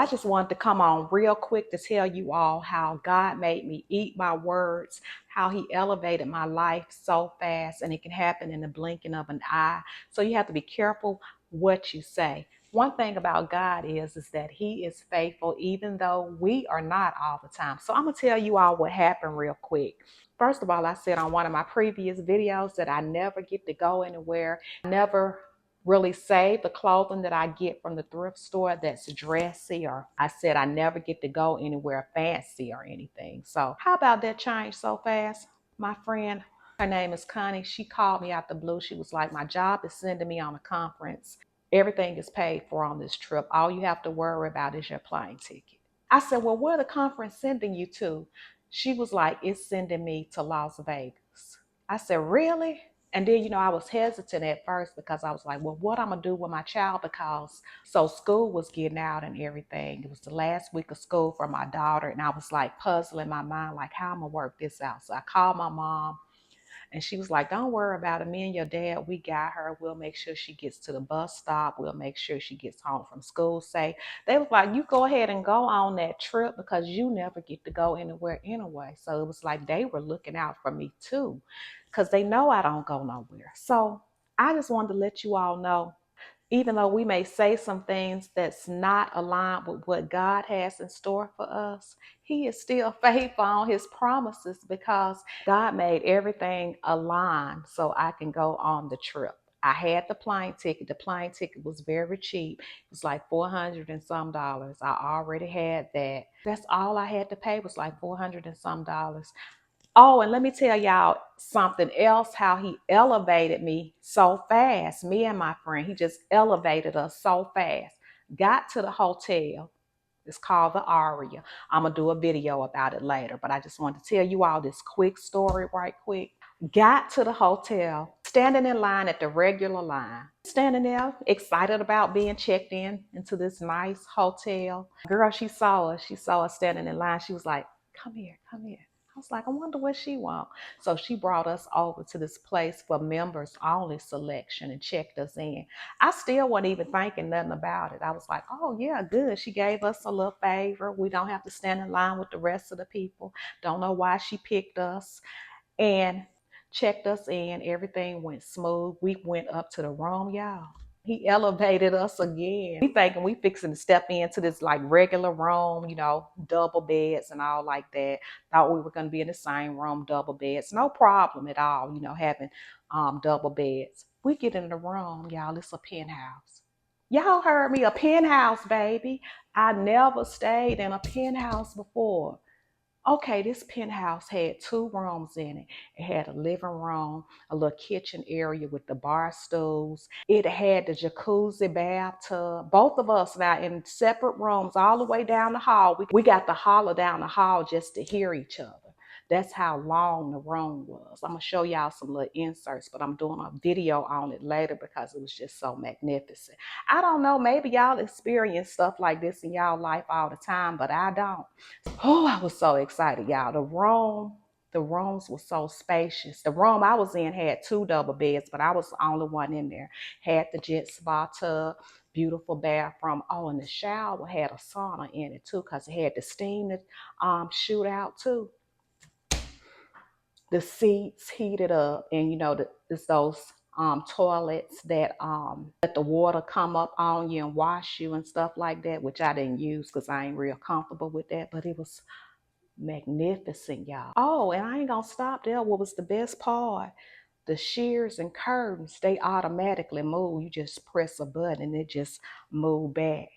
I just wanted to come on real quick to tell you all how God made me eat my words, how he elevated my life so fast, and it can happen in the blinking of an eye. So you have to be careful what you say. One thing about God is that he is faithful even though we are not all the time. So I'm going to tell you all what happened real quick. First of all, I said on one of my previous videos that I never get to go anywhere, never really save the clothing that I get from the thrift store that's dressy, or I said I never get to go anywhere fancy or anything. So how about that change so fast? My friend, her name is Connie, she called me out the blue. She was like, my job is sending me on a conference. Everything is paid for on this trip. All you have to worry about is your plane ticket. I said, well, where the conference sending you to? She was like, it's sending me to Las Vegas. I said, really? And then, I was hesitant at first because I was like, well, what I'm going to do with my child? Because so school was getting out and everything. It was the last week of school for my daughter. And I was like puzzling my mind, like, how I'm going to work this out. So I called my mom. And she was like, don't worry about it. Me and your dad, we got her. We'll make sure she gets to the bus stop. We'll make sure she gets home from school safe. They was like, you go ahead and go on that trip because you never get to go anywhere anyway. So it was like they were looking out for me too because they know I don't go nowhere. So I just wanted to let you all know, even though we may say some things that's not aligned with what God has in store for us, he is still faithful on his promises because God made everything align so I can go on the trip. I had the plane ticket. The plane ticket was very cheap. It was like 400 and some dollars. I already had that. That's all I had to pay was like 400 and some dollars. Oh, and let me tell y'all something else, how he elevated me so fast. Me and my friend, he just elevated us so fast. Got to the hotel. It's called the Aria. I'm going to do a video about it later, but I just wanted to tell you all this quick story right quick. Got to the hotel, standing in line at the regular line. Standing there, excited about being checked in into this nice hotel. Girl, she saw us. She saw us standing in line. She was like, come here, come here. I was like, I wonder what she wants. So she brought us over to this place for members only selection and checked us in. I still wasn't even thinking nothing about it. I was like, oh yeah, good. She gave us a little favor. We don't have to stand in line with the rest of the people. Don't know why she picked us. And checked us in. Everything went smooth. We went up to the room, y'all. He elevated us again. We thinking we fixing to step into this like regular room, double beds and all like that. Thought we were going to be in the same room, double beds. No problem at all, having double beds. We get in the room, y'all. It's a penthouse. Y'all heard me, a penthouse, baby. I never stayed in a penthouse before. Okay, this penthouse had two rooms in it. It had a living room, a little kitchen area with the bar stools. It had the jacuzzi bathtub. Both of us now in separate rooms all the way down the hall. We got to holler down the hall just to hear each other. That's how long the room was. I'm going to show y'all some little inserts, but I'm doing a video on it later because it was just so magnificent. I don't know, maybe y'all experience stuff like this in y'all life all the time, but I don't. Oh, I was so excited, y'all. The rooms were so spacious. The room I was in had two double beds, but I was the only one in there. Had the jet spa tub, beautiful bathroom. Oh, and the shower had a sauna in it too, because it had the steam to shoot out too. The seats heated up, and it's those toilets that let the water come up on you and wash you and stuff like that, which I didn't use because I ain't real comfortable with that, but it was magnificent, y'all. Oh, and I ain't gonna stop there. What was the best part? The shears and curtains, they automatically move. You just press a button and it just move back.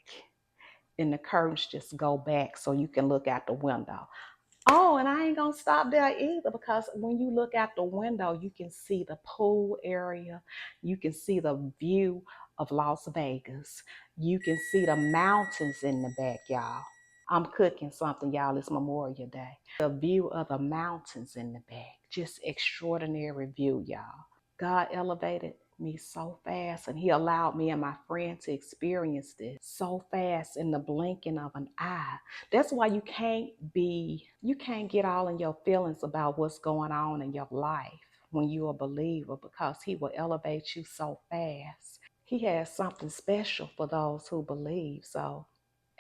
And the curtains just go back so you can look out the window. Oh, and I ain't gonna stop there either, because when you look out the window, you can see the pool area. You can see the view of Las Vegas. You can see the mountains in the back, y'all. I'm cooking something, y'all. It's Memorial Day. The view of the mountains in the back. Just extraordinary view, y'all. God elevated me so fast, and he allowed me and my friend to experience this so fast in the blinking of an eye. That's why you can't get all in your feelings about what's going on in your life when you're a believer, because he will elevate you so fast. He has something special for those who believe. So,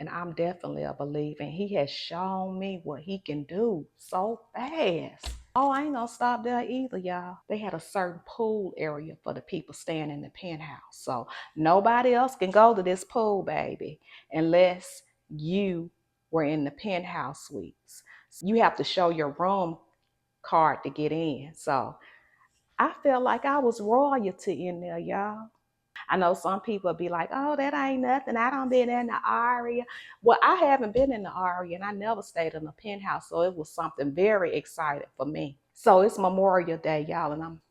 and I'm definitely a believer. And he has shown me what he can do so fast. Oh, I ain't gonna stop there either, y'all. They had a certain pool area for the people staying in the penthouse. So nobody else can go to this pool, baby, unless you were in the penthouse suites. You have to show your room card to get in. So I felt like I was royalty in there, y'all. I know some people be like, oh, that ain't nothing. I don't been in the Aria. Well, I haven't been in the Aria and I never stayed in a penthouse. So it was something very exciting for me. So it's Memorial Day, y'all, and I'm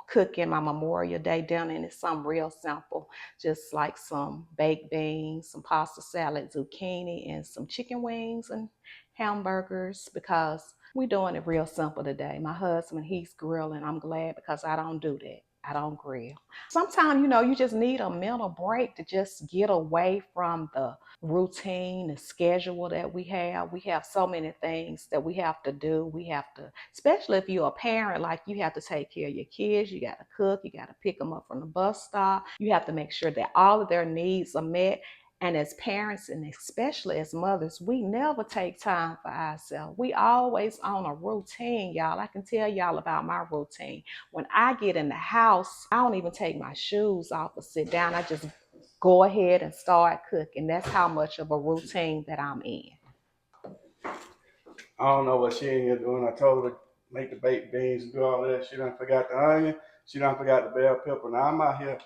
cooking my Memorial Day dinner, and it's something real simple, just like some baked beans, some pasta salad, zucchini, and some chicken wings and hamburgers because we're doing it real simple today. My husband, he's grilling. I'm glad because I don't do that. I don't grill. Sometimes, you just need a mental break to just get away from the routine, the schedule that we have. We have so many things that we have to do. We have to, especially if you're a parent, like you have to take care of your kids. You got to cook. You got to pick them up from the bus stop. You have to make sure that all of their needs are met. And as parents, and especially as mothers, we never take time for ourselves. We always on a routine, y'all. I can tell y'all about my routine. When I get in the house, I don't even take my shoes off or sit down. I just go ahead and start cooking. That's how much of a routine that I'm in. I don't know what she in here doing. I told her to make the baked beans and do all that. She done forgot the onion. She done forgot the bell pepper. Now I'm out here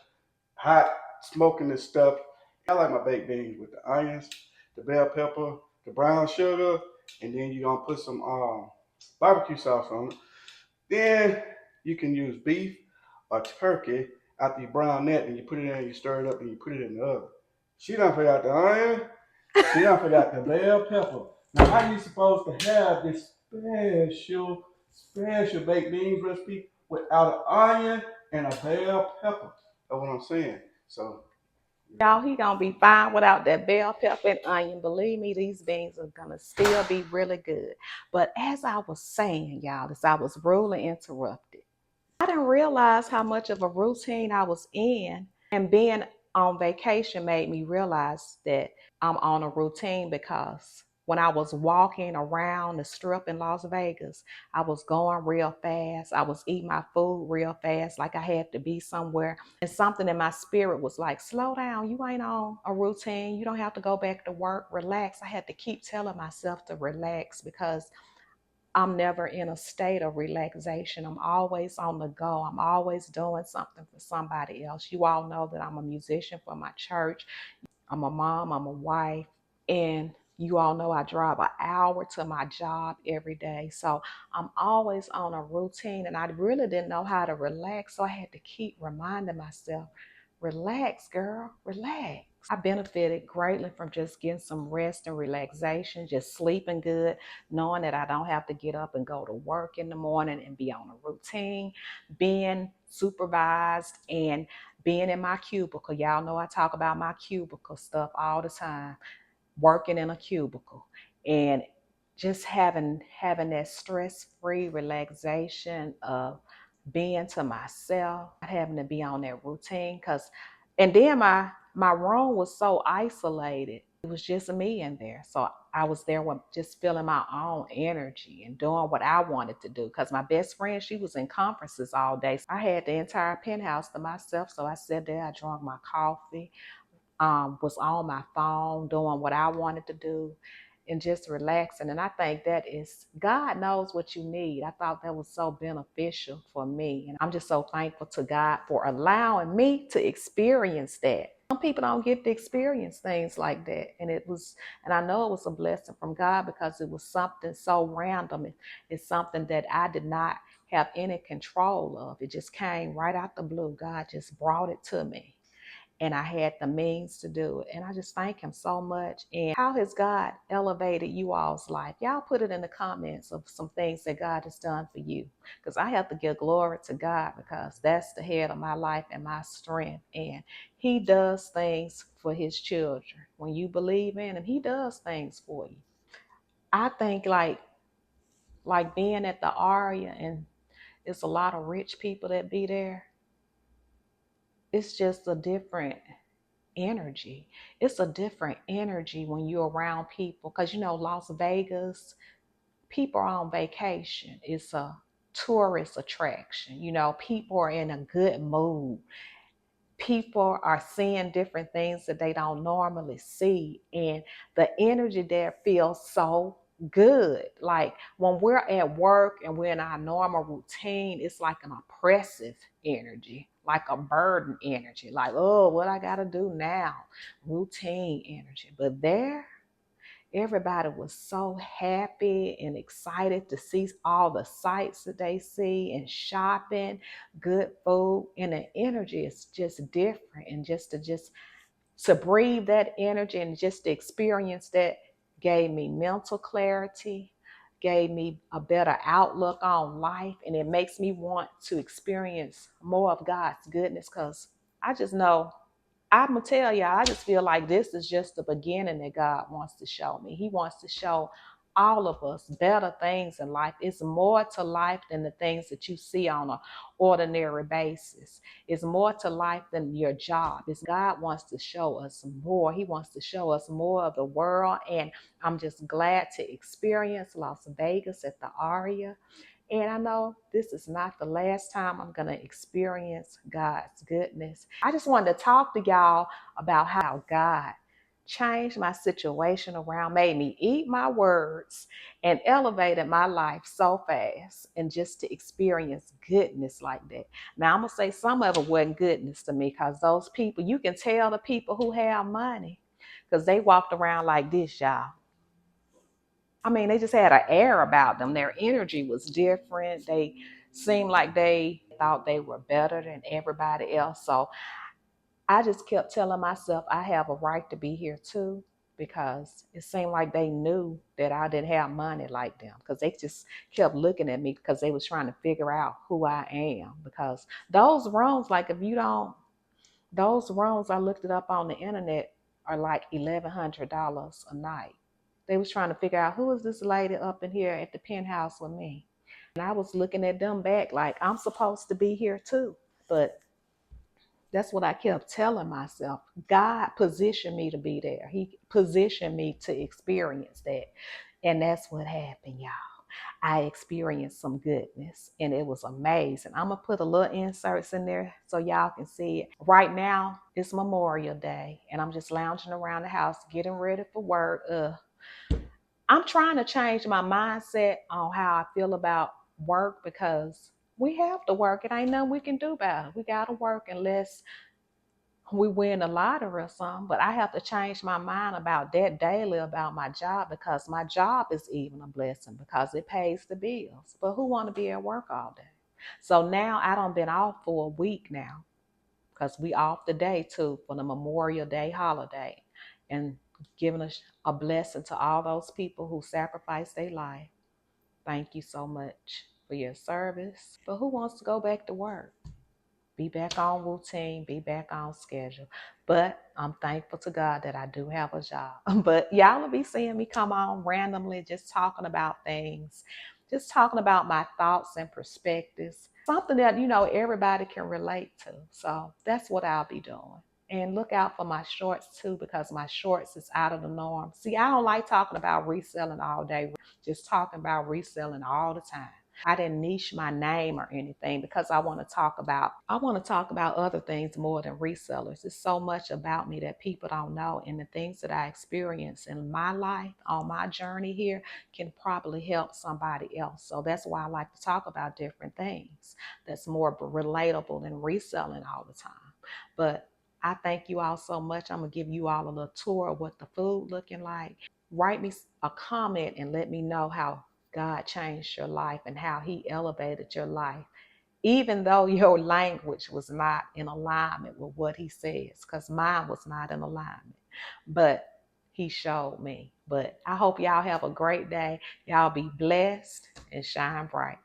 hot smoking this stuff. I like my baked beans with the onions, the bell pepper, the brown sugar, and then you're gonna put some barbecue sauce on it. Then you can use beef or turkey after you brown that, and you put it in, you stir it up, and you put it in the oven. She done forgot the onion. She done forgot the bell pepper. Now, how you supposed to have this special baked beans recipe without an onion and a bell pepper? That's what I'm saying. So, Y'all, he gonna be fine without that bell pepper and onion. Believe me, these beans are gonna still be really good. But as I was saying, y'all, as I was rudely interrupted, I didn't realize how much of a routine I was in. And being on vacation made me realize that I'm on a routine because when I was walking around the strip in Las Vegas, I was going real fast. I was eating my food real fast, like I had to be somewhere. And something in my spirit was like, slow down. You ain't on a routine. You don't have to go back to work. Relax. I had to keep telling myself to relax because I'm never in a state of relaxation. I'm always on the go. I'm always doing something for somebody else. You all know that I'm a musician for my church. I'm a mom, I'm a wife, and you all know I drive an hour to my job every day. So I'm always on a routine, and I really didn't know how to relax. So I had to keep reminding myself, relax, girl, relax. I benefited greatly from just getting some rest and relaxation, just sleeping good, knowing that I don't have to get up and go to work in the morning and be on a routine, being supervised and being in my cubicle. Y'all know I talk about my cubicle stuff all the time, working in a cubicle and just having that stress-free relaxation of being to myself, not having to be on that routine. And then my room was so isolated. It was just me in there. So I was there with just feeling my own energy and doing what I wanted to do. Because my best friend, she was in conferences all day. So I had the entire penthouse to myself. So I sat there, I drank my coffee, was on my phone doing what I wanted to do and just relaxing. And I think that is, God knows what you need. I thought that was so beneficial for me. And I'm just so thankful to God for allowing me to experience that. Some people don't get to experience things like that. And I know it was a blessing from God because it was something so random. It's something that I did not have any control of. It just came right out the blue. God just brought it to me, and I had the means to do it. And I just thank him so much. And how has God elevated you all's life? Y'all put it in the comments of some things that God has done for you. Because I have to give glory to God because that's the head of my life and my strength. And he does things for his children. When you believe in him, he does things for you. I think like being at the Aria, and it's a lot of rich people that be there. It's just a different energy. It's a different energy when you're around people because Las Vegas, people are on vacation. It's a tourist attraction. People are in a good mood. People are seeing different things that they don't normally see. And the energy there feels so good. Like when we're at work and we're in our normal routine, it's like an oppressive energy, like a burden energy, like, oh, what I got to do now? Routine energy. But there, everybody was so happy and excited to see all the sights that they see and shopping, good food, and the energy is just different. And just to breathe that energy and just to experience that gave me mental clarity, gave me a better outlook on life, and it makes me want to experience more of God's goodness because I just know I'm gonna tell y'all, I just feel like this is just the beginning that God wants to show me. He wants to show all of us better things in life. It's more to life than the things that you see on an ordinary basis. It's more to life than your job. It's God wants to show us more. He wants to show us more of the world. And I'm just glad to experience Las Vegas at the Aria. And I know this is not the last time I'm going to experience God's goodness. I just wanted to talk to y'all about how God changed my situation around, made me eat my words, and elevated my life so fast. And just to experience goodness like that. Now, I'm going to say some of it wasn't goodness to me because those people, you can tell the people who have money because they walked around like this, y'all. I mean, they just had an air about them. Their energy was different. They seemed like they thought they were better than everybody else. So I just kept telling myself I have a right to be here too, because it seemed like they knew that I didn't have money like them because they just kept looking at me because they was trying to figure out who I am. Because those rooms, like if you don't, those rooms, I looked it up on the internet, are like $1,100 a night. They was trying to figure out who is this lady up in here at the penthouse with me. And I was looking at them back like I'm supposed to be here too. But that's what I kept telling myself. God positioned me to be there. He positioned me to experience that. And that's what happened, y'all. I experienced some goodness and it was amazing. I'm gonna put a little inserts in there so y'all can see it. Right now, it's Memorial Day and I'm just lounging around the house getting ready for work. I'm trying to change my mindset on how I feel about work because we have to work. It ain't nothing we can do about it. We gotta work unless we win the lottery or something. But I have to change my mind about that daily about my job because my job is even a blessing because it pays the bills. But who want to be at work all day? So now I done been off for a week now because we off the day too for the Memorial Day holiday and giving a blessing to all those people who sacrificed their life. Thank you so much for your service. But who wants to go back to work? Be back on routine, be back on schedule. But I'm thankful to God that I do have a job. But y'all will be seeing me come on randomly, just talking about things, just talking about my thoughts and perspectives, something that, everybody can relate to. So that's what I'll be doing. And look out for my shorts too, because my shorts is out of the norm. See, I don't like talking about reselling all day, just talking about reselling all the time. I didn't niche my name or anything because I want to talk about other things more than resellers. It's so much about me that people don't know, and the things that I experience in my life on my journey here can probably help somebody else. So that's why I like to talk about different things that's more relatable than reselling all the time. But I thank you all so much. I'm gonna give you all a little tour of what the food looking like. Write me a comment and let me know how God changed your life and how he elevated your life, even though your language was not in alignment with what he says, because mine was not in alignment. But he showed me. But I hope y'all have a great day. Y'all be blessed and shine bright.